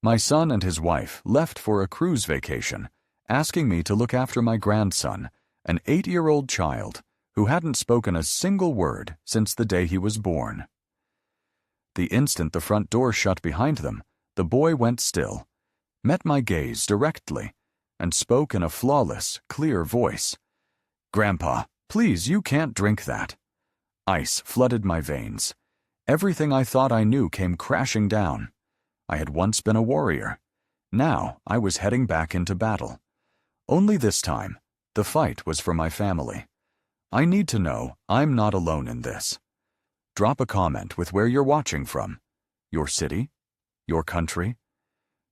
My son and his wife left for a cruise vacation, asking me to look after my grandson, an 8-year-old child who hadn't spoken a single word since the day he was born. The instant the front door shut behind them, the boy went still, met my gaze directly, and spoke in a flawless, clear voice. "Grandpa, please, you can't drink that." Ice flooded my veins. Everything I thought I knew came crashing down. I had once been a warrior. Now I was heading back into battle. Only this time, the fight was for my family. I need to know I'm not alone in this. Drop a comment with where you're watching from. Your city? Your country?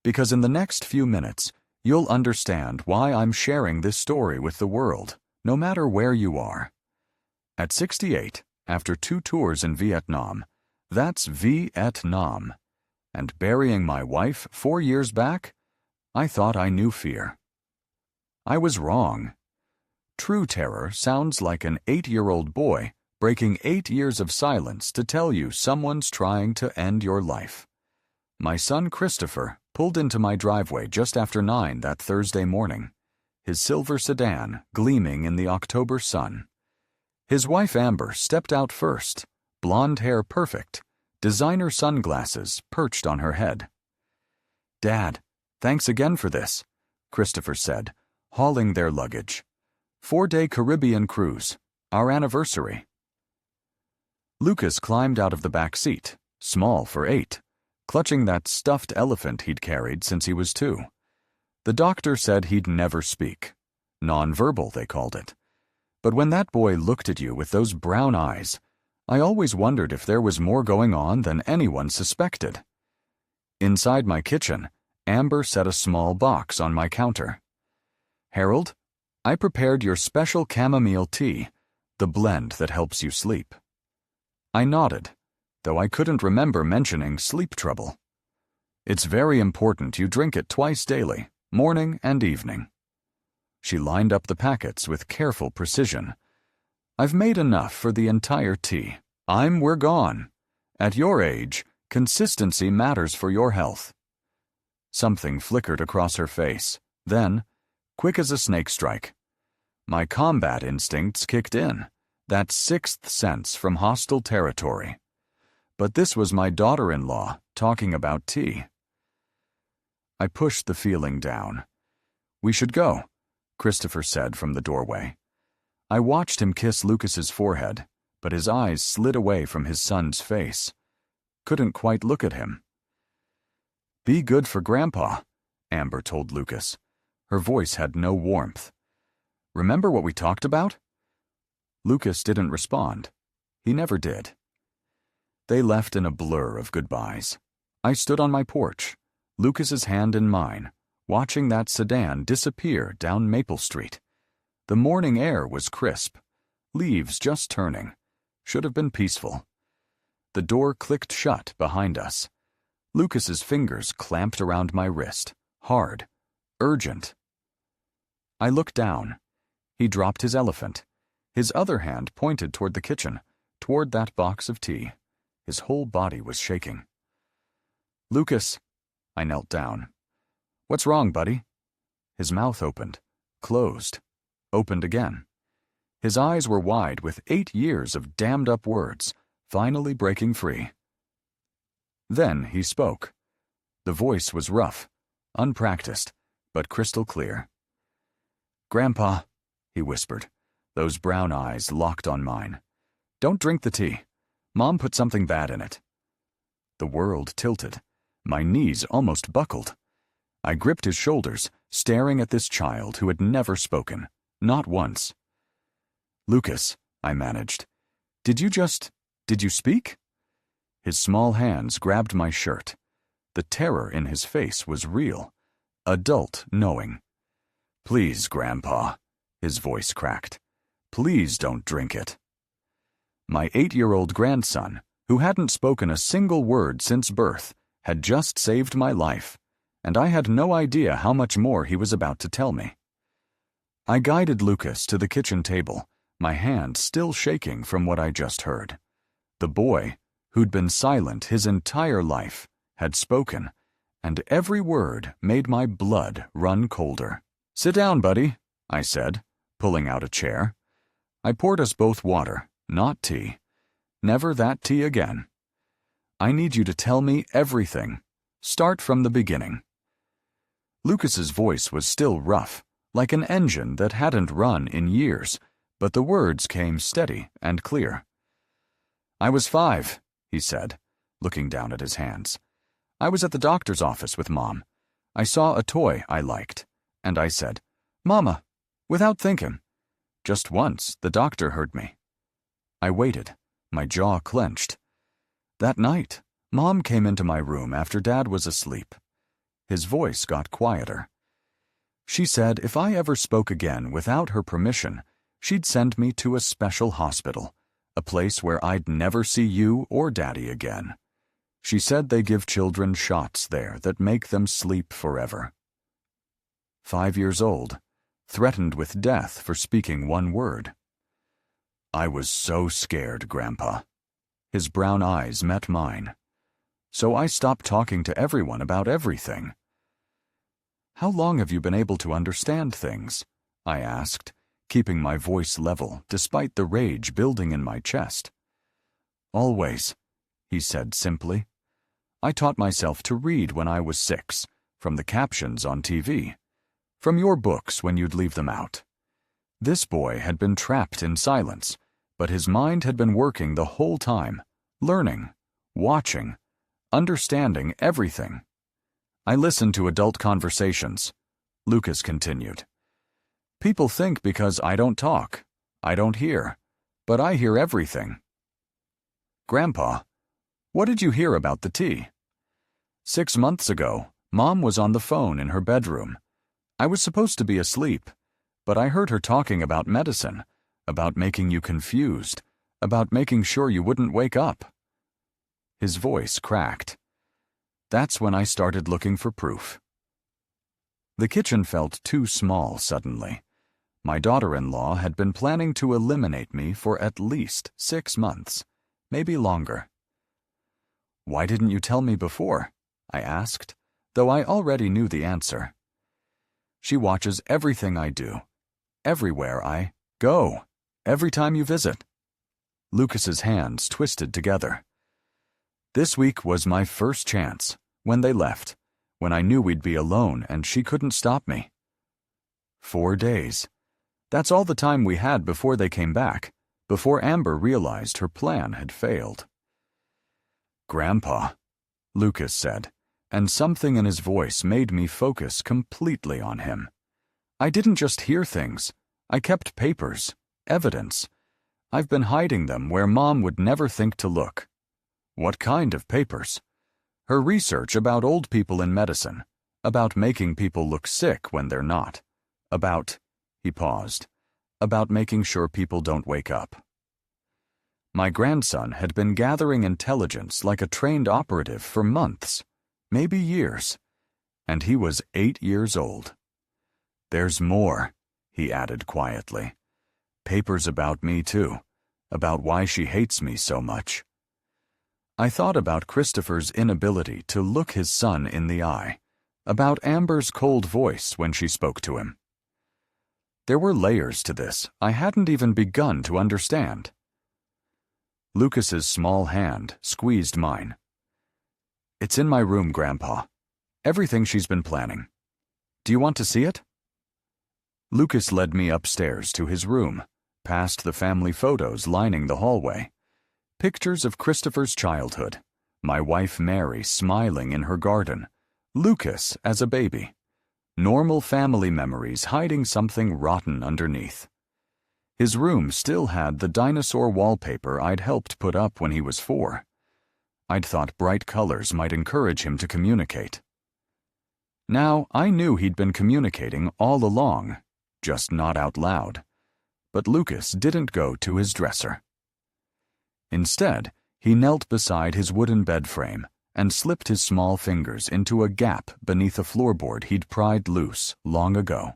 Because in the next few minutes, you'll understand why I'm sharing this story with the world, no matter where you are. At 68, after 2 tours in Vietnam, that's Vietnam, and burying my wife 4 years back, I thought I knew fear. I was wrong. True terror sounds like an 8-year-old boy breaking 8 years of silence to tell you someone's trying to end your life. My son Christopher pulled into my driveway just after 9 that Thursday morning, his silver sedan gleaming in the October sun. His wife Amber stepped out first, blonde hair perfect, designer sunglasses perched on her head. "Dad, thanks again for this," Christopher said, hauling their luggage. 4-day Caribbean cruise, our anniversary. Lucas climbed out of the back seat, small for 8, clutching that stuffed elephant he'd carried since he was 2. The doctor said he'd never speak. Non-verbal, they called it. But when that boy looked at you with those brown eyes, I always wondered if there was more going on than anyone suspected. Inside my kitchen, Amber set a small box on my counter. "Harold, I prepared your special chamomile tea, the blend that helps you sleep." I nodded, though I couldn't remember mentioning sleep trouble. "It's very important you drink it twice daily, morning and evening." She lined up the packets with careful precision. "I've made enough for the entire tea. We're gone. At your age, consistency matters for your health." Something flickered across her face. Then, quick as a snake strike, my combat instincts kicked in, that 6th sense from hostile territory. But this was my daughter-in-law talking about tea. I pushed the feeling down. "We should go," Christopher said from the doorway. I watched him kiss Lucas's forehead, but his eyes slid away from his son's face. Couldn't quite look at him. "Be good for Grandpa," Amber told Lucas. Her voice had no warmth. "Remember what we talked about?" Lucas didn't respond. He never did. They left in a blur of goodbyes. I stood on my porch, Lucas's hand in mine, watching that sedan disappear down Maple Street. The morning air was crisp, leaves just turning. Should have been peaceful. The door clicked shut behind us. Lucas's fingers clamped around my wrist, hard, urgent. I looked down. He dropped his elephant. His other hand pointed toward the kitchen, toward that box of tea. His whole body was shaking. "Lucas," I knelt down. "What's wrong, buddy?" His mouth opened, closed, opened again. His eyes were wide with 8 years of dammed-up words, finally breaking free. Then he spoke. The voice was rough, unpracticed, but crystal clear. "Grandpa," he whispered, those brown eyes locked on mine. "Don't drink the tea. Mom put something bad in it." The world tilted. My knees almost buckled. I gripped his shoulders, staring at this child who had never spoken, not once. "Lucas," I managed. Did you speak?" His small hands grabbed my shirt. The terror in his face was real, adult knowing. "Please, Grandpa," his voice cracked. "Please don't drink it." My 8-year-old grandson, who hadn't spoken a single word since birth, had just saved my life, and I had no idea how much more he was about to tell me. I guided Lucas to the kitchen table, my hand still shaking from what I just heard. The boy, who'd been silent his entire life, had spoken, and every word made my blood run colder. "Sit down, buddy," I said, pulling out a chair. I poured us both water, not tea. Never that tea again. "I need you to tell me everything. Start from the beginning." Lucas's voice was still rough, like an engine that hadn't run in years, but the words came steady and clear. "I was 5, he said, looking down at his hands. "I was at the doctor's office with Mom. I saw a toy I liked, and I said, 'Mama,' without thinking. Just once, the doctor heard me. I waited, my jaw clenched. That night, Mom came into my room after Dad was asleep. His voice got quieter. She said if I ever spoke again without her permission, she'd send me to a special hospital, a place where I'd never see you or Daddy again. She said they give children shots there that make them sleep forever. 5 years old, threatened with death for speaking one word. I was so scared, Grandpa. His brown eyes met mine. So I stopped talking to everyone about everything. "How long have you been able to understand things?" I asked, keeping my voice level despite the rage building in my chest. "Always," he said simply. "I taught myself to read when I was 6, from the captions on TV, from your books when you'd leave them out." This boy had been trapped in silence, but his mind had been working the whole time, learning, watching, understanding everything. "I listen to adult conversations," Lucas continued. "People think because I don't talk, I don't hear, but I hear everything." "Grandpa, what did you hear about the tea?" 6 months ago, Mom was on the phone in her bedroom. I was supposed to be asleep, but I heard her talking about medicine, about making you confused, about making sure you wouldn't wake up." His voice cracked. That's when I started looking for proof. The kitchen felt too small suddenly. My daughter-in-law had been planning to eliminate me for at least 6 months, maybe longer. "Why didn't you tell me before?" I asked, though I already knew the answer. "She watches everything I do, everywhere I go, every time you visit." Lucas's hands twisted together. This week was my first chance, when they left, when I knew we'd be alone and she couldn't stop me. 4 days. That's all the time we had before they came back, before Amber realized her plan had failed. "Grandpa," Lucas said, and something in his voice made me focus completely on him. I didn't just hear things. I kept papers, evidence. I've been hiding them where Mom would never think to look. What kind of papers? Her research about old people in medicine, about making people look sick when they're not, about, he paused, about making sure people don't wake up. My grandson had been gathering intelligence like a trained operative for months, maybe years, and he was 8 years old. "There's more," he added quietly. "Papers about me too, about why she hates me so much." I thought about Christopher's inability to look his son in the eye, about Amber's cold voice when she spoke to him. There were layers to this I hadn't even begun to understand. Lucas's small hand squeezed mine. "It's in my room, Grandpa. Everything she's been planning. Do you want to see it?" Lucas led me upstairs to his room, past the family photos lining the hallway. Pictures of Christopher's childhood, my wife Mary smiling in her garden, Lucas as a baby. Normal family memories hiding something rotten underneath. His room still had the dinosaur wallpaper I'd helped put up when he was 4. I'd thought bright colors might encourage him to communicate. Now, I knew he'd been communicating all along, just not out loud. But Lucas didn't go to his dresser. Instead, he knelt beside his wooden bed frame and slipped his small fingers into a gap beneath a floorboard he'd pried loose long ago.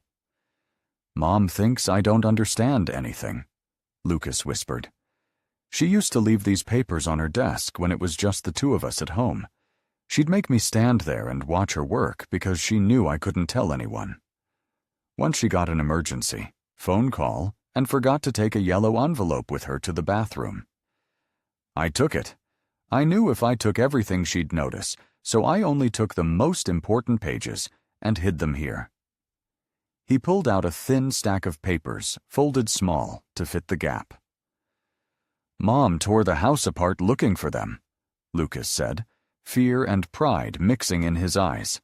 "Mom thinks I don't understand anything," Lucas whispered. "She used to leave these papers on her desk when it was just the 2 of us at home. She'd make me stand there and watch her work because she knew I couldn't tell anyone. Once she got an emergency, phone call, and forgot to take a yellow envelope with her to the bathroom. I took it. I knew if I took everything she'd notice, so I only took the most important pages and hid them here. He pulled out a thin stack of papers, folded small, to fit the gap. Mom tore the house apart looking for them, Lucas said, fear and pride mixing in his eyes.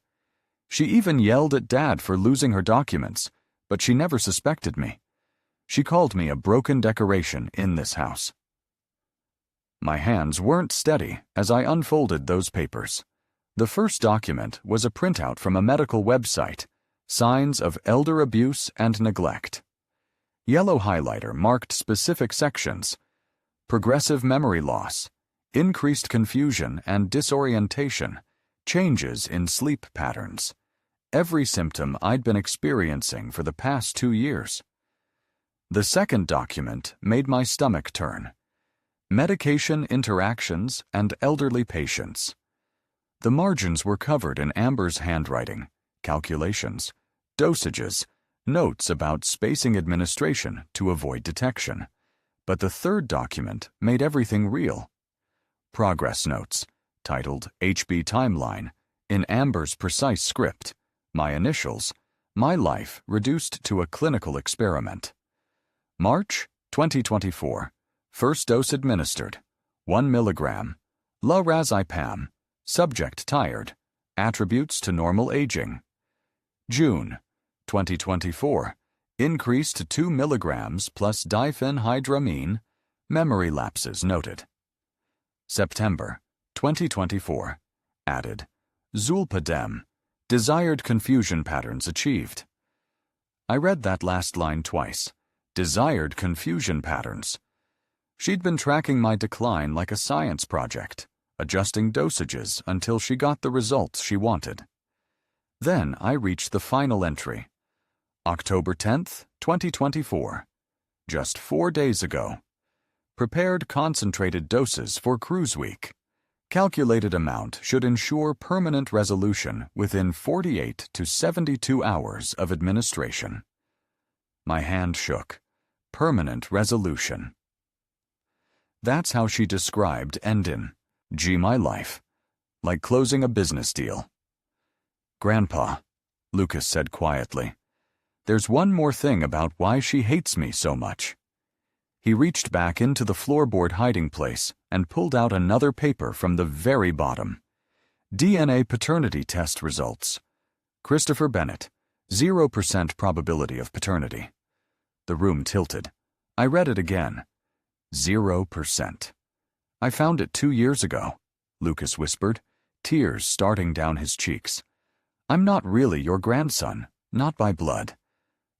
She even yelled at Dad for losing her documents, but she never suspected me. She called me a broken decoration in this house. My hands weren't steady as I unfolded those papers. The first document was a printout from a medical website, Signs of Elder Abuse and Neglect. Yellow highlighter marked specific sections: progressive memory loss, increased confusion and disorientation, changes in sleep patterns. Every symptom I'd been experiencing for the past 2 years. The second document made my stomach turn: medication interactions and elderly patients. The margins were covered in Amber's handwriting, calculations, dosages, notes about spacing administration to avoid detection. But the third document made everything real. Progress notes, titled HB Timeline, in Amber's precise script, my initials, my life reduced to a clinical experiment. March 2024. First dose administered, 1 milligram, lorazepam, subject tired, attributes to normal aging. June 2024, increased to 2 milligrams plus diphenhydramine, memory lapses noted. September 2024, added, Zolpidem, desired confusion patterns achieved. I read that last line twice, desired confusion patterns. She'd been tracking my decline like a science project, adjusting dosages until she got the results she wanted. Then I reached the final entry. October 10th, 2024. Just 4 days ago. Prepared concentrated doses for cruise week. Calculated amount should ensure permanent resolution within 48 to 72 hours of administration. My hand shook. Permanent resolution. That's how she described Endin, My life, like closing a business deal. Grandpa, Lucas said quietly, there's one more thing about why she hates me so much. He reached back into the floorboard hiding place and pulled out another paper from the very bottom. DNA paternity test results. Christopher Bennett, 0% probability of paternity. The room tilted. I read it again. 0%. I found it 2 years ago, Lucas whispered, tears starting down his cheeks. I'm not really your grandson, not by blood.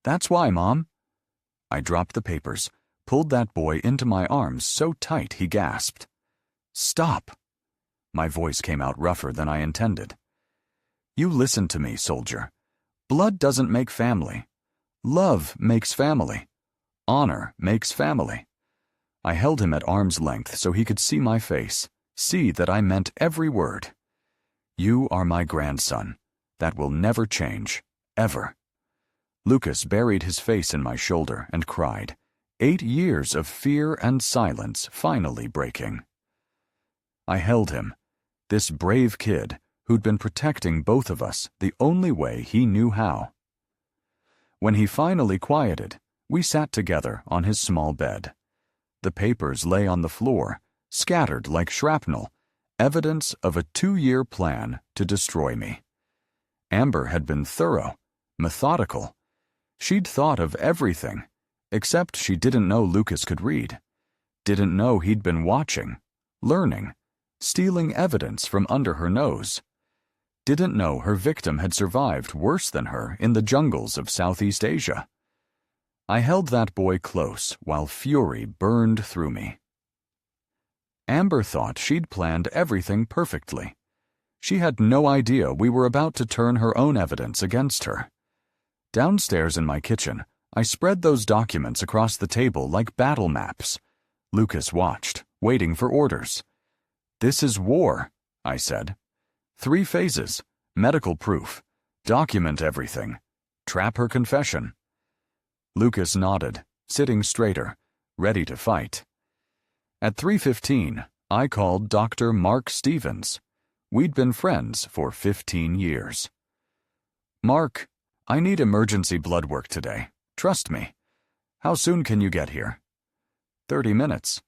That's why, Mom. I dropped the papers, pulled that boy into my arms so tight he gasped. Stop. My voice came out rougher than I intended. You listen to me, soldier. Blood doesn't make family. Love makes family. Honor makes family. I held him at arm's length so he could see my face, see that I meant every word. You are my grandson. That will never change, ever. Lucas buried his face in my shoulder and cried, 8 years of fear and silence finally breaking. I held him, this brave kid who'd been protecting both of us the only way he knew how. When he finally quieted, we sat together on his small bed. The papers lay on the floor, scattered like shrapnel, evidence of a 2-year plan to destroy me. Amber had been thorough, methodical. She'd thought of everything, except she didn't know Lucas could read. Didn't know he'd been watching, learning, stealing evidence from under her nose. Didn't know her victim had survived worse than her in the jungles of Southeast Asia. I held that boy close while fury burned through me. Amber thought she'd planned everything perfectly. She had no idea we were about to turn her own evidence against her. Downstairs in my kitchen, I spread those documents across the table like battle maps. Lucas watched, waiting for orders. This is war, I said. 3 phases: medical proof, document everything, trap her confession. Lucas nodded, sitting straighter, ready to fight. At 3:15, I called Dr. Mark Stevens. We'd been friends for 15 years. "Mark, I need emergency blood work today. Trust me. How soon can you get here?" 30 minutes.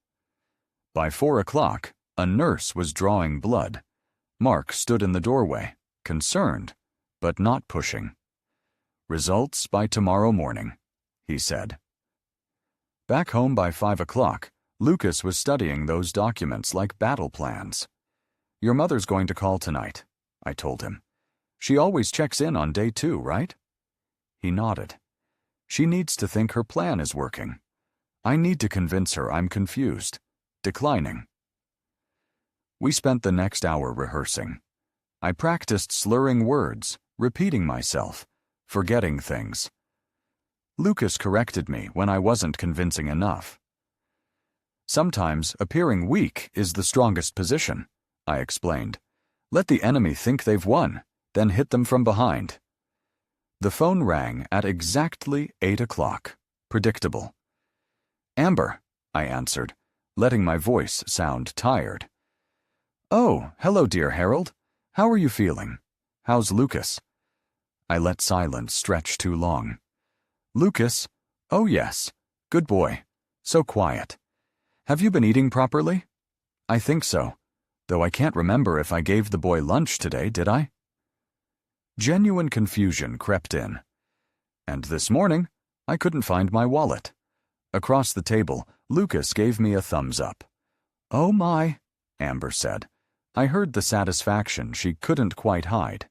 By 4 o'clock, a nurse was drawing blood. Mark stood in the doorway, concerned, but not pushing. "Results by tomorrow morning," he said. Back home by 5 o'clock, Lucas was studying those documents like battle plans. "Your mother's going to call tonight," I told him. "She always checks in on day 2, right?" He nodded. "She needs to think her plan is working. I need to convince her I'm confused, declining." We spent the next hour rehearsing. I practiced slurring words, repeating myself, forgetting things. Lucas corrected me when I wasn't convincing enough. "Sometimes appearing weak is the strongest position," I explained. "Let the enemy think they've won, then hit them from behind." The phone rang at exactly 8 o'clock. Predictable. "Amber," I answered, letting my voice sound tired. "Oh, hello, dear Harold. How are you feeling? How's Lucas?" I let silence stretch too long. "Lucas? Oh yes. Good boy. So quiet. Have you been eating properly?" "I think so. Though I can't remember if I gave the boy lunch today, did I?" Genuine confusion crept in. And this morning, I couldn't find my wallet. Across the table, Lucas gave me a thumbs up. "Oh my," Amber said. I heard the satisfaction she couldn't quite hide.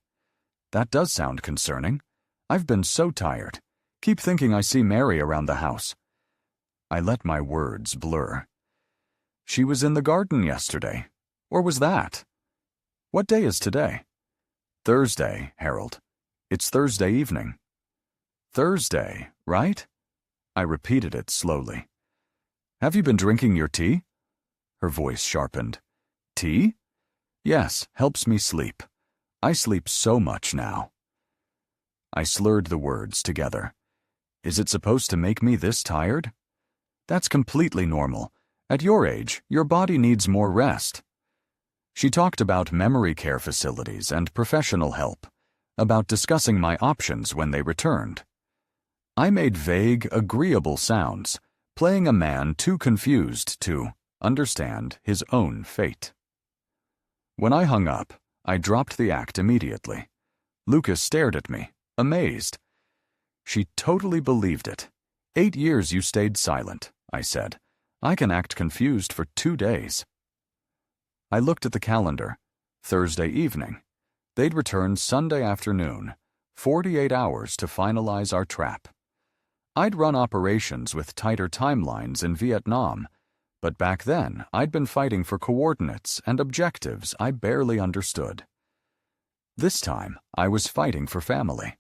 "That does sound concerning. I've been so tired. Keep thinking I see Mary around the house." I let my words blur. "She was in the garden yesterday. Or was that? What day is today?" "Thursday, Harold. It's Thursday evening." "Thursday, right?" I repeated it slowly. "Have you been drinking your tea?" Her voice sharpened. "Tea? Yes, helps me sleep. I sleep so much now." I slurred the words together. "Is it supposed to make me this tired?" "That's completely normal. At your age, your body needs more rest." She talked about memory care facilities and professional help, about discussing my options when they returned. I made vague, agreeable sounds, playing a man too confused to understand his own fate. When I hung up, I dropped the act immediately. Lucas stared at me, amazed. "She totally believed it. 8 years you stayed silent," I said. "I can act confused for 2 days." I looked at the calendar. Thursday evening. They'd return Sunday afternoon, 48 hours to finalize our trap. I'd run operations with tighter timelines in Vietnam, but back then I'd been fighting for coordinates and objectives I barely understood. This time I was fighting for family.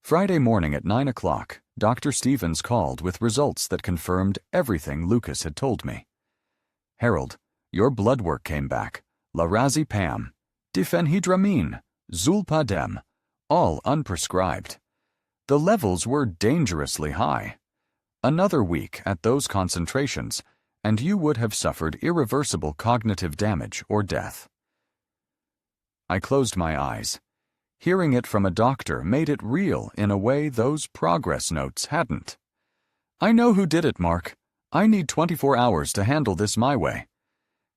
Friday morning at 9 o'clock, Dr. Stevens called with results that confirmed everything Lucas had told me. "Harold, your blood work came back. Lorazepam, diphenhydramine, zolpidem, all unprescribed. The levels were dangerously high. Another week at those concentrations, and you would have suffered irreversible cognitive damage or death." I closed my eyes. Hearing it from a doctor made it real in a way those progress notes hadn't. "I know who did it, Mark. I need 24 hours to handle this my way."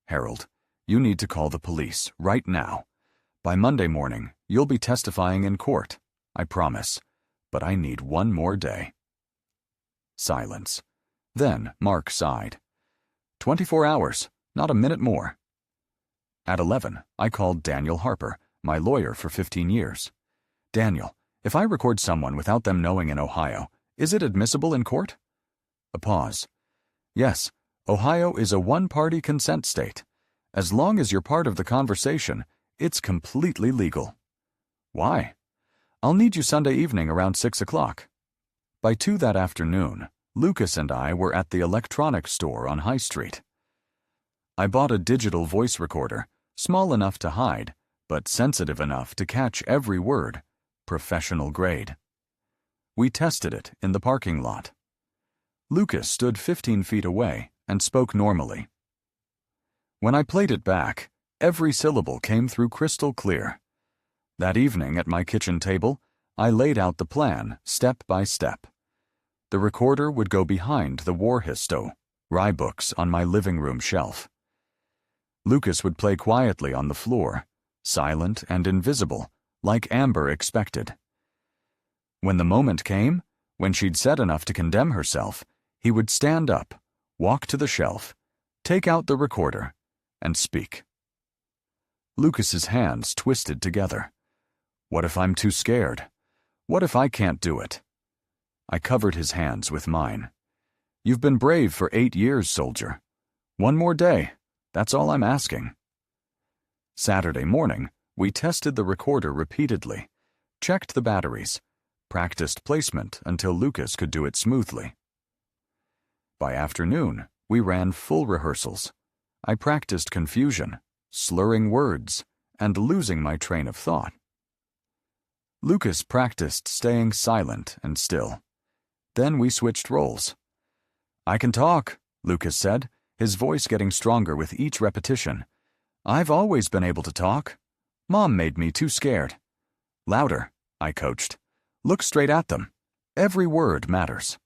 "Harold, you need to call the police right now. By Monday morning, you'll be testifying in court. I promise. But I need 1 more day." Silence. Then Mark sighed. 24 hours, not a minute more." At 11, I called Daniel Harper, my lawyer for 15 years. "Daniel, if I record someone without them knowing in Ohio, is it admissible in court?" A pause. "Yes, Ohio is a one-party consent state. As long as you're part of the conversation, it's completely legal." "Why?" "I'll need you Sunday evening around 6 o'clock." By 2 that afternoon, Lucas and I were at the electronics store on High Street. I bought a digital voice recorder, small enough to hide, but sensitive enough to catch every word, professional grade. We tested it in the parking lot. Lucas stood 15 feet away and spoke normally. When I played it back, every syllable came through crystal clear. That evening at my kitchen table, I laid out the plan step by step. The recorder would go behind the war histo, rye books on my living room shelf. Lucas would play quietly on the floor, silent and invisible, like Amber expected. When the moment came, when she'd said enough to condemn herself, he would stand up, walk to the shelf, take out the recorder, and speak. Lucas's hands twisted together. What if I'm too scared? What if I can't do it? I covered his hands with mine. You've been brave for 8 years, soldier. One more day, that's all I'm asking. Saturday morning, we tested the recorder repeatedly, checked the batteries, practiced placement until Lucas could do it smoothly. By afternoon, we ran full rehearsals. I practiced confusion, slurring words, and losing my train of thought. Lucas practiced staying silent and still. Then we switched roles. I can talk, Lucas said, his voice getting stronger with each repetition. I've always been able to talk. Mom made me too scared. Louder, I coached. Look straight at them. Every word matters.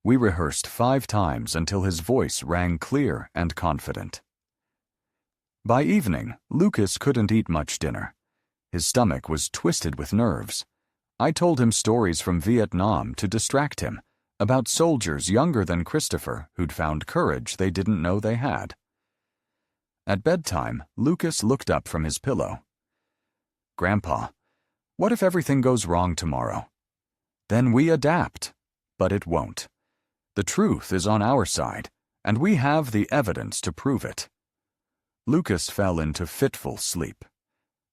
We rehearsed 5 times until his voice rang clear and confident. By evening, Lucas couldn't eat much dinner. His stomach was twisted with nerves. I told him stories from Vietnam to distract him, about soldiers younger than Christopher who'd found courage they didn't know they had. At bedtime, Lucas looked up from his pillow. Grandpa, what if everything goes wrong tomorrow? Then we adapt, but it won't. The truth is on our side, and we have the evidence to prove it. Lucas fell into fitful sleep.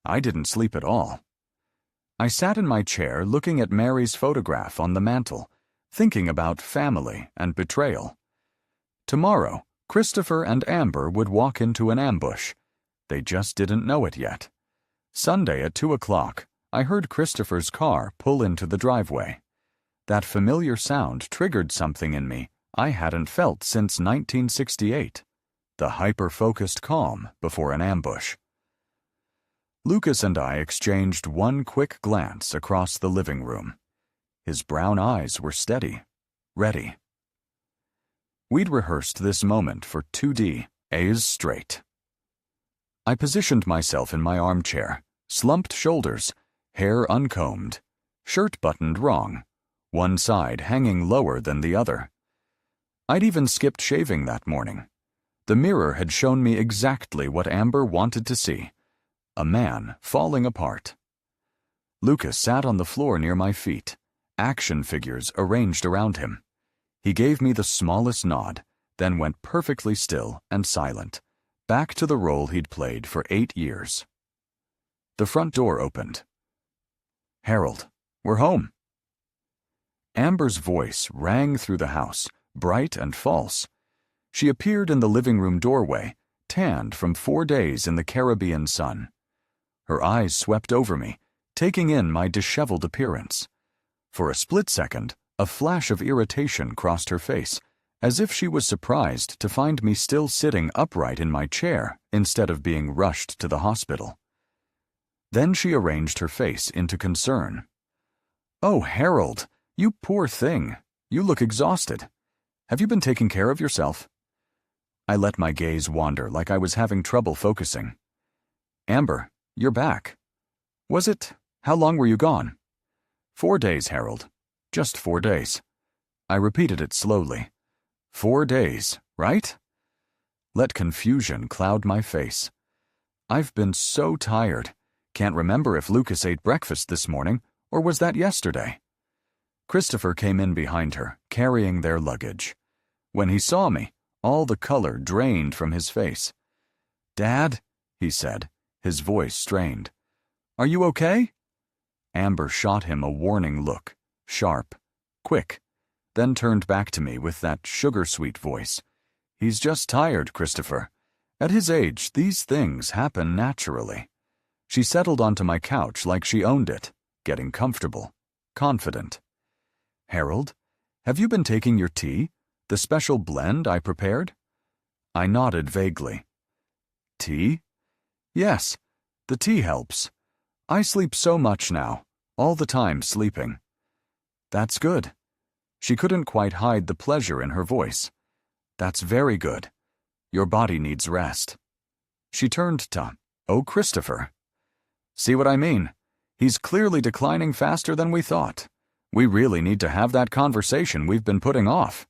I didn't sleep at all. I sat in my chair looking at Mary's photograph on the mantel, thinking about family and betrayal. Tomorrow, Christopher and Amber would walk into an ambush. They just didn't know it yet. Sunday at 2 o'clock, I heard Christopher's car pull into the driveway. That familiar sound triggered something in me I hadn't felt since 1968, the hyper-focused calm before an ambush. Lucas and I exchanged one quick glance across the living room. His brown eyes were steady, ready. We'd rehearsed this moment for 2 days straight. I positioned myself in my armchair, slumped shoulders, hair uncombed, shirt buttoned wrong, one side hanging lower than the other. I'd even skipped shaving that morning. The mirror had shown me exactly what Amber wanted to see. A man falling apart. Lucas sat on the floor near my feet, action figures arranged around him. He gave me the smallest nod, then went perfectly still and silent, back to the role he'd played for 8 years. The front door opened. Harold, we're home. Amber's voice rang through the house, bright and false. She appeared in the living room doorway, tanned from 4 days in the Caribbean sun. Her eyes swept over me, taking in my disheveled appearance. For a split second, a flash of irritation crossed her face, as if she was surprised to find me still sitting upright in my chair instead of being rushed to the hospital. Then she arranged her face into concern. Oh, Harold, you poor thing. You look exhausted. Have you been taking care of yourself? I let my gaze wander like I was having trouble focusing. Amber, you're back. Was it? How long were you gone? 4 days, Harold. Just 4 days. I repeated it slowly. 4 days, right? Let confusion cloud my face. I've been so tired. Can't remember if Lucas ate breakfast this morning, or was that yesterday? Christopher came in behind her, carrying their luggage. When he saw me, all the color drained from his face. Dad, he said, his voice strained. Are you okay? Amber shot him a warning look, sharp, quick, then turned back to me with that sugar-sweet voice. He's just tired, Christopher. At his age, these things happen naturally. She settled onto my couch like she owned it, getting comfortable, confident. "Harold, have you been taking your tea? The special blend I prepared?" I nodded vaguely. "Tea? Yes, the tea helps. I sleep so much now, all the time sleeping." "That's good." She couldn't quite hide the pleasure in her voice. "That's very good. Your body needs rest." She turned to, "Oh, Christopher. See what I mean? He's clearly declining faster than we thought. We really need to have that conversation we've been putting off."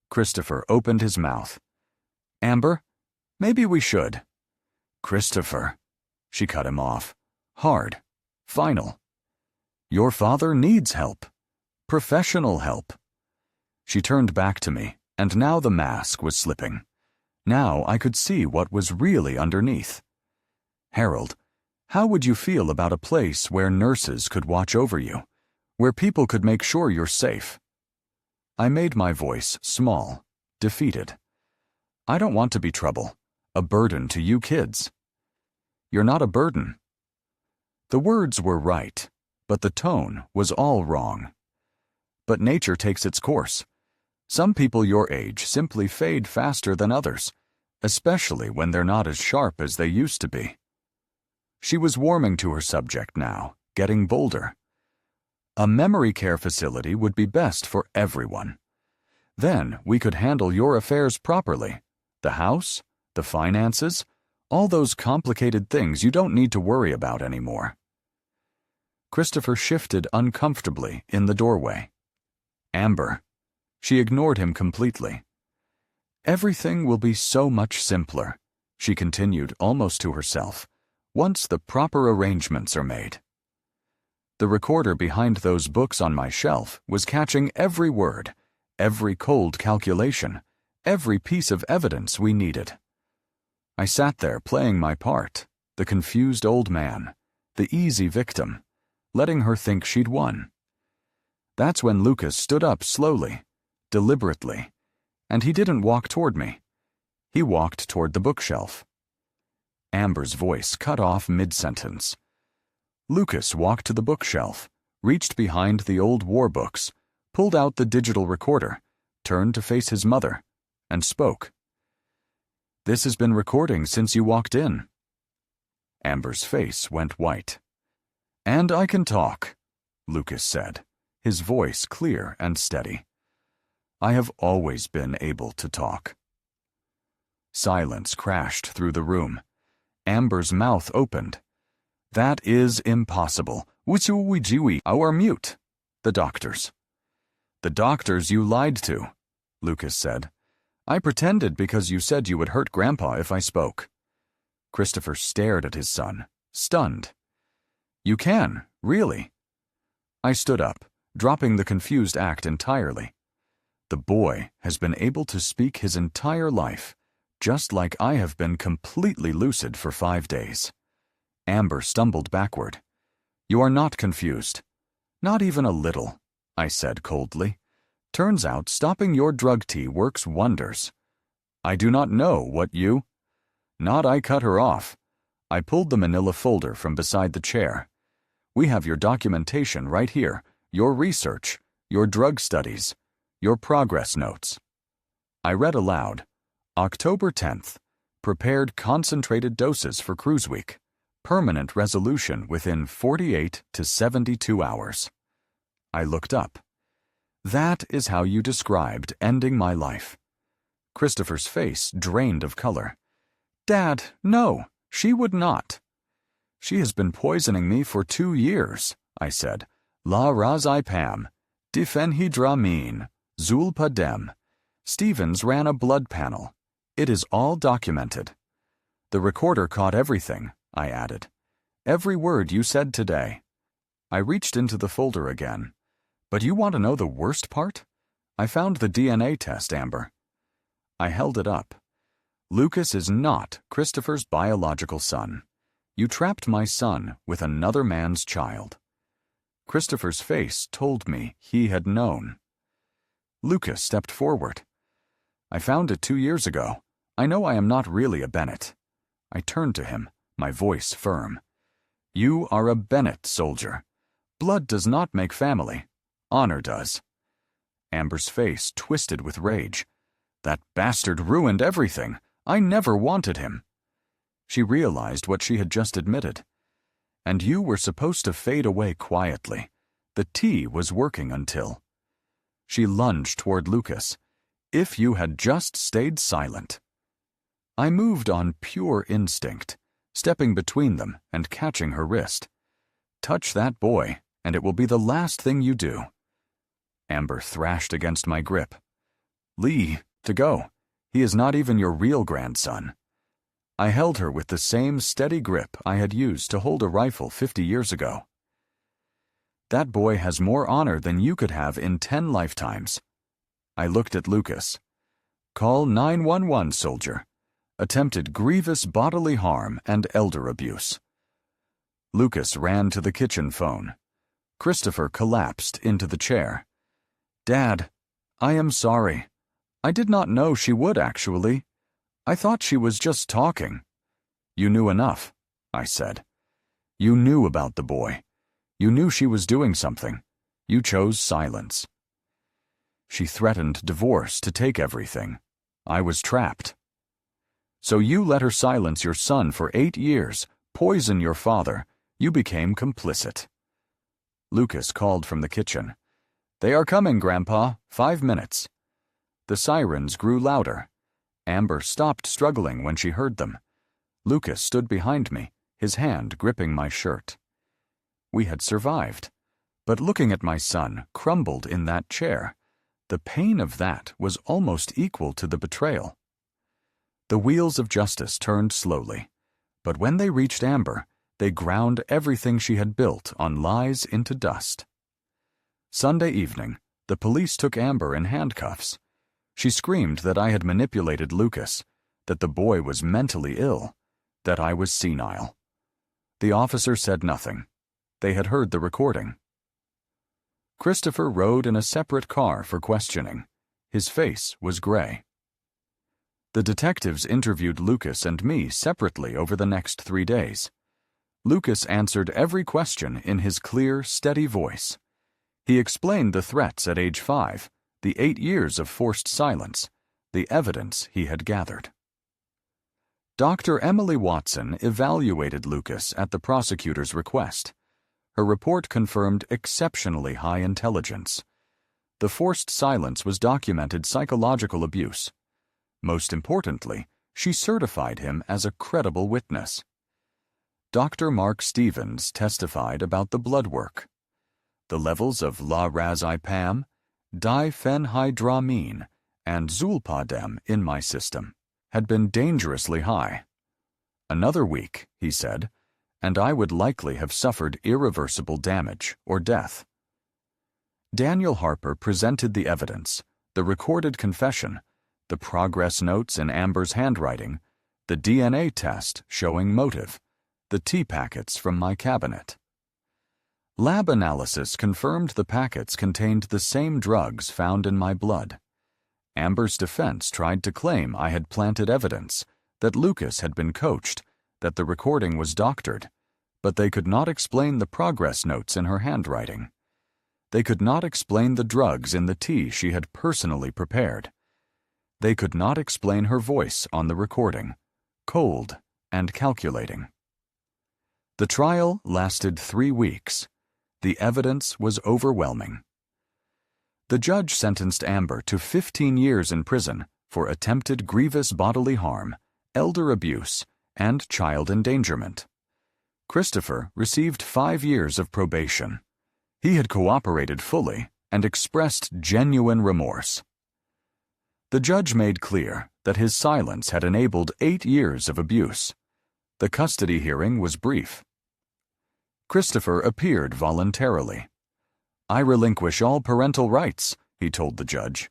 Christopher opened his mouth. "Amber, maybe we should." "Christopher." She cut him off. Hard. Final. "Your father needs help. Professional help." She turned back to me, and now the mask was slipping. Now I could see what was really underneath. "Harold, how would you feel about a place where nurses could watch over you, where people could make sure you're safe?" I made my voice small, defeated. "I don't want to be trouble, a burden to you kids." "You're not a burden." The words were right, but the tone was all wrong. But nature takes its course. Some people your age simply fade faster than others, especially when they're not as sharp as they used to be. She was warming to her subject now, getting bolder. A memory care facility would be best for everyone. Then we could handle your affairs properly. The house, the finances, all those complicated things you don't need to worry about anymore. Christopher shifted uncomfortably in the doorway. "Amber." She ignored him completely. "Everything will be so much simpler," she continued almost to herself, "once the proper arrangements are made." The recorder behind those books on my shelf was catching every word, every cold calculation, every piece of evidence we needed. I sat there playing my part, the confused old man, the easy victim, letting her think she'd won. That's when Lucas stood up slowly, deliberately, and he didn't walk toward me. He walked toward the bookshelf. Amber's voice cut off mid-sentence. Lucas walked to the bookshelf, reached behind the old war books, pulled out the digital recorder, turned to face his mother, and spoke. "This has been recording since you walked in." Amber's face went white. "And I can talk," Lucas said, his voice clear and steady. "I have always been able to talk." Silence crashed through the room. Amber's mouth opened. "That is impossible. Witsuwijiwi are mute. The doctors." "The doctors you lied to," Lucas said. "I pretended because you said you would hurt Grandpa if I spoke." Christopher stared at his son, stunned. "You can, really?" I stood up, dropping the confused act entirely. The boy has been able to speak his entire life, just like I have been completely lucid for 5 days. Amber stumbled backward. "You are not confused." "Not even a little," I said coldly. "Turns out stopping your drug tea works wonders." "I do not know what you—" "Not I cut her off." I pulled the manila folder from beside the chair. "We have your documentation right here, your research, your drug studies, your progress notes." I read aloud, "October 10th, prepared concentrated doses for cruise week. Permanent resolution within 48 to 72 hours. I looked up. "That is how you described ending my life." Christopher's face drained of color. "Dad, no, she would not." "She has been poisoning me for 2 years," I said. "La razipam, diphenhydramine, zulpadem. Stevens ran a blood panel. It is all documented." "The recorder caught everything," I added. "Every word you said today." I reached into the folder again. "But you want to know the worst part? I found the DNA test, Amber." I held it up. "Lucas is not Christopher's biological son. You trapped my son with another man's child." Christopher's face told me he had known. Lucas stepped forward. "I found it 2 years ago. I know I am not really a Bennett." I turned to him, my voice firm. You are a Bennett soldier. Blood does not make family. Honor does. Amber's face twisted with rage. That bastard ruined everything. I never wanted him. She realized what she had just admitted. And you were supposed to fade away quietly. The tea was working until... She lunged toward Lucas. If you had just stayed silent. I moved on pure instinct, stepping between them and catching her wrist. Touch that boy, and it will be the last thing you do. Amber thrashed against my grip. Lee, to go. He is not even your real grandson. I held her with the same steady grip I had used to hold a rifle 50 years ago. That boy has more honor than you could have in 10 lifetimes. I looked at Lucas. Call 911, soldier. Attempted grievous bodily harm and elder abuse. Lucas ran to the kitchen phone. Christopher collapsed into the chair. Dad, I am sorry. I did not know she would actually. I thought she was just talking. You knew enough, I said. You knew about the boy. You knew she was doing something. You chose silence. She threatened divorce to take everything. I was trapped. So you let her silence your son for 8 years, poison your father. You became complicit. Lucas called from the kitchen. They are coming, Grandpa. 5 minutes. The sirens grew louder. Amber stopped struggling when she heard them. Lucas stood behind me, his hand gripping my shirt. We had survived, but looking at my son crumbled in that chair, the pain of that was almost equal to the betrayal. The wheels of justice turned slowly, but when they reached Amber, they ground everything she had built on lies into dust. Sunday evening, the police took Amber in handcuffs. She screamed that I had manipulated Lucas, that the boy was mentally ill, that I was senile. The officer said nothing. They had heard the recording. Christopher rode in a separate car for questioning. His face was gray. The detectives interviewed Lucas and me separately over the next 3 days. Lucas answered every question in his clear, steady voice. He explained the threats at age 5, the 8 years of forced silence, the evidence he had gathered. Dr. Emily Watson evaluated Lucas at the prosecutor's request. Her report confirmed exceptionally high intelligence. The forced silence was documented psychological abuse. Most importantly, she certified him as a credible witness. Dr. Mark Stevens testified about the blood work. The levels of lorazepam, diphenhydramine, and zolpidem in my system had been dangerously high. Another week, he said, and I would likely have suffered irreversible damage or death. Daniel Harper presented the evidence, the recorded confession, the progress notes in Amber's handwriting, the DNA test showing motive, the tea packets from my cabinet. Lab analysis confirmed the packets contained the same drugs found in my blood. Amber's defense tried to claim I had planted evidence, that Lucas had been coached, that the recording was doctored, but they could not explain the progress notes in her handwriting. They could not explain the drugs in the tea she had personally prepared. They could not explain her voice on the recording, cold and calculating. The trial lasted 3 weeks. The evidence was overwhelming. The judge sentenced Amber to 15 years in prison for attempted grievous bodily harm, elder abuse, and child endangerment. Christopher received 5 years of probation. He had cooperated fully and expressed genuine remorse. The judge made clear that his silence had enabled 8 years of abuse. The custody hearing was brief. Christopher appeared voluntarily. I relinquish all parental rights, he told the judge.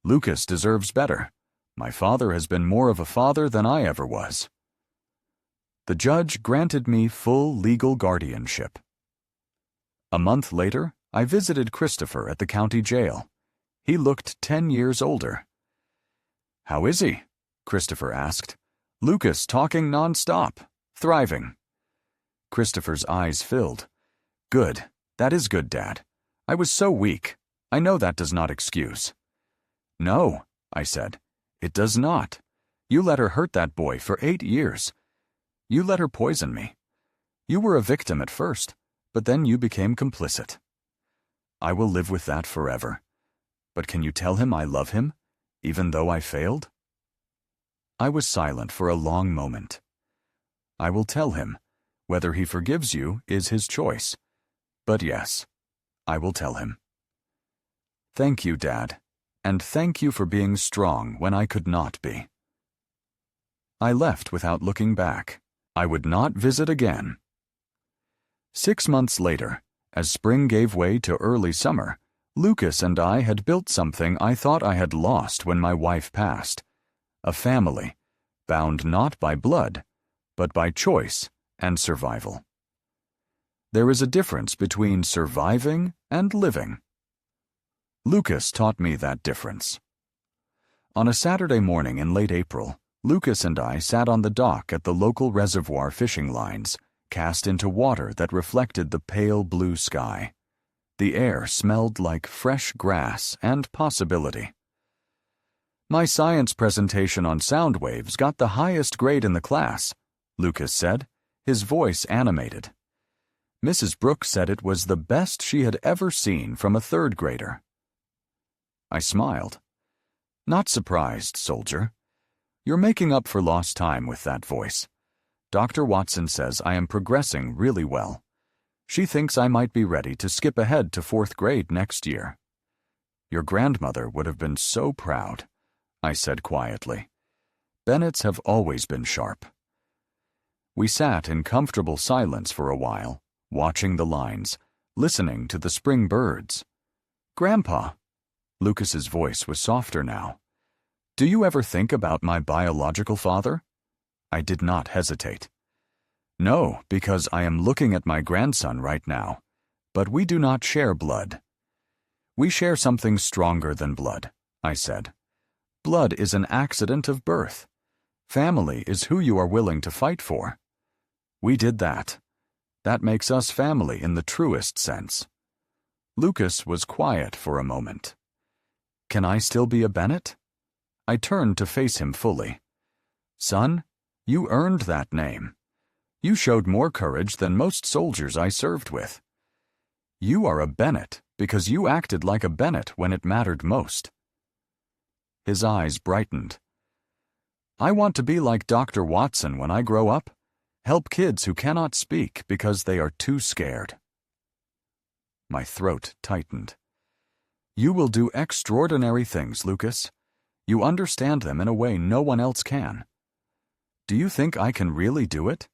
Lucas deserves better. My father has been more of a father than I ever was. The judge granted me full legal guardianship. A month later, I visited Christopher at the county jail. He looked 10 years older. How is he? Christopher asked. Lucas talking nonstop, thriving. Christopher's eyes filled. Good. That is good, Dad. I was so weak. I know that does not excuse. No, I said. It does not. You let her hurt that boy for 8 years. You let her poison me. You were a victim at first, but then you became complicit. I will live with that forever. But can you tell him I love him, even though I failed? I was silent for a long moment. I will tell him. Whether he forgives you is his choice. But yes, I will tell him. Thank you, Dad, and thank you for being strong when I could not be. I left without looking back. I would not visit again. 6 months later, as spring gave way to early summer, Lucas and I had built something I thought I had lost when my wife passed. A family, bound not by blood, but by choice and survival. There is a difference between surviving and living. Lucas taught me that difference. On a Saturday morning in late April, Lucas and I sat on the dock at the local reservoir fishing lines, cast into water that reflected the pale blue sky. The air smelled like fresh grass and possibility. My science presentation on sound waves got the highest grade in the class, Lucas said, his voice animated. Mrs. Brooks said it was the best she had ever seen from a 3rd grader. I smiled. Not surprised, soldier. You're making up for lost time with that voice. Dr. Watson says I am progressing really well. She thinks I might be ready to skip ahead to 4th grade next year. Your grandmother would have been so proud, I said quietly. Bennetts have always been sharp. We sat in comfortable silence for a while, watching the lines, listening to the spring birds. Grandpa, Lucas's voice was softer now. Do you ever think about my biological father? I did not hesitate. No, because I am looking at my grandson right now, but we do not share blood. We share something stronger than blood, I said. Blood is an accident of birth. Family is who you are willing to fight for. We did that. That makes us family in the truest sense. Lucas was quiet for a moment. Can I still be a Bennett? I turned to face him fully. Son, you earned that name. You showed more courage than most soldiers I served with. You are a Bennett because you acted like a Bennett when it mattered most. His eyes brightened. I want to be like Dr. Watson when I grow up. Help kids who cannot speak because they are too scared. My throat tightened. You will do extraordinary things, Lucas. You understand them in a way no one else can. Do you think I can really do it?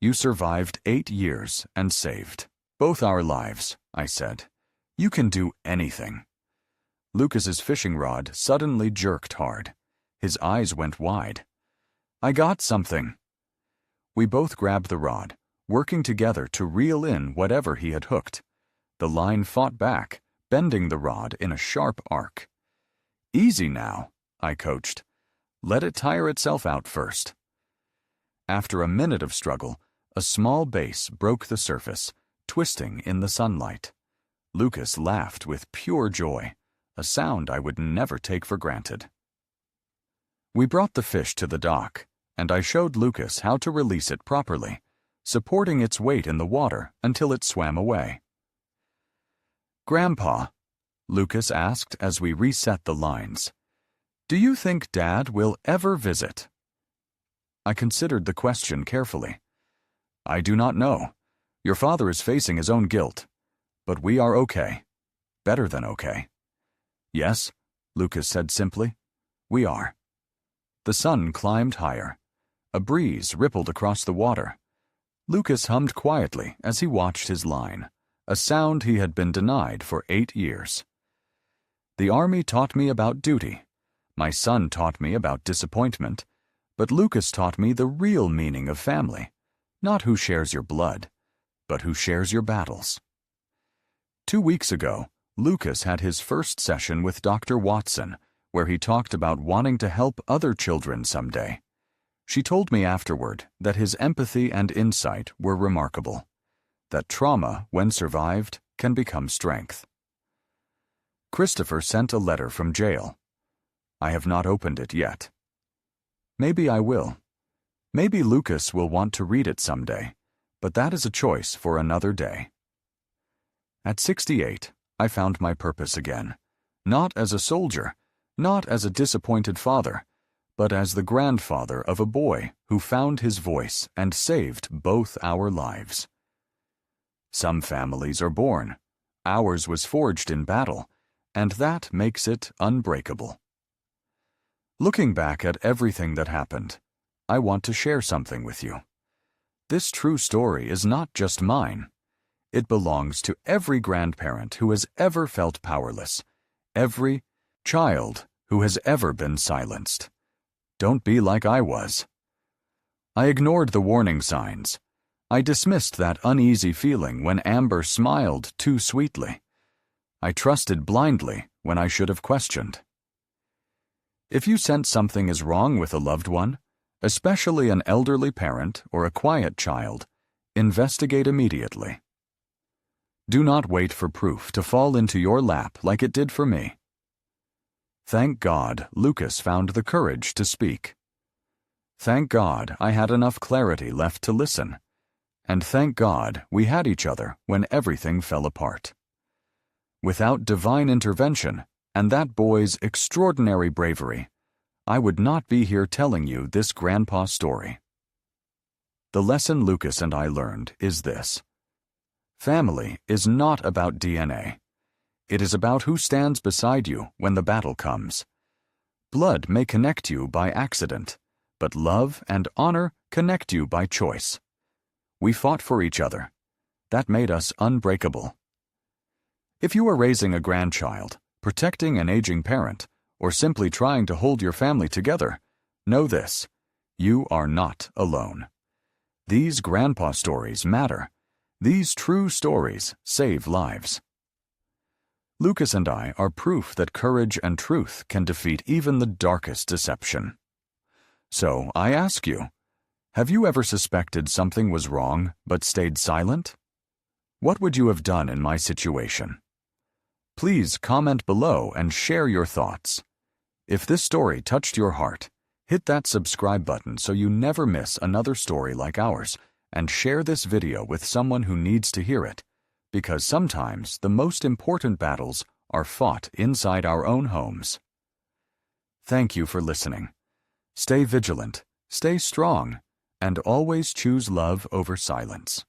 You survived 8 years and saved both our lives, I said. You can do anything. Lucas's fishing rod suddenly jerked hard. His eyes went wide. I got something. We both grabbed the rod, working together to reel in whatever he had hooked. The line fought back, bending the rod in a sharp arc. Easy now, I coached. Let it tire itself out first. After a minute of struggle, a small base broke the surface, twisting in the sunlight. Lucas laughed with pure joy, a sound I would never take for granted. We brought the fish to the dock, and I showed Lucas how to release it properly, supporting its weight in the water until it swam away. Grandpa, Lucas asked as we reset the lines, do you think Dad will ever visit? I considered the question carefully. I do not know. Your father is facing his own guilt. But we are okay. Better than okay. Yes, Lucas said simply. We are. The sun climbed higher. A breeze rippled across the water. Lucas hummed quietly as he watched his line, a sound he had been denied for 8 years. The army taught me about duty. My son taught me about disappointment. But Lucas taught me the real meaning of family, not who shares your blood, but who shares your battles. 2 weeks ago, Lucas had his first session with Dr. Watson, where he talked about wanting to help other children someday. She told me afterward that his empathy and insight were remarkable, that trauma, when survived, can become strength. Christopher sent a letter from jail. I have not opened it yet. Maybe I will. Maybe Lucas will want to read it someday, but that is a choice for another day. At 68, I found my purpose again, not as a soldier, not as a disappointed father, but as the grandfather of a boy who found his voice and saved both our lives. Some families are born. Ours was forged in battle, and that makes it unbreakable. Looking back at everything that happened, I want to share something with you. This true story is not just mine. It belongs to every grandparent who has ever felt powerless, every child who has ever been silenced. Don't be like I was. I ignored the warning signs. I dismissed that uneasy feeling when Amber smiled too sweetly. I trusted blindly when I should have questioned. If you sense something is wrong with a loved one, especially an elderly parent or a quiet child, investigate immediately. Do not wait for proof to fall into your lap like it did for me. Thank God Lucas found the courage to speak. Thank God I had enough clarity left to listen. And thank God we had each other when everything fell apart. Without divine intervention and that boy's extraordinary bravery, I would not be here telling you this grandpa story. The lesson Lucas and I learned is this. Family is not about DNA. It is about who stands beside you when the battle comes. Blood may connect you by accident, but love and honor connect you by choice. We fought for each other. That made us unbreakable. If you are raising a grandchild, protecting an aging parent, or simply trying to hold your family together, know this: you are not alone. These grandpa stories matter. These true stories save lives. Lucas and I are proof that courage and truth can defeat even the darkest deception. So I ask you, have you ever suspected something was wrong but stayed silent? What would you have done in my situation? Please comment below and share your thoughts. If this story touched your heart, hit that subscribe button so you never miss another story like ours, and share this video with someone who needs to hear it, because sometimes the most important battles are fought inside our own homes. Thank you for listening. Stay vigilant, stay strong, and always choose love over silence.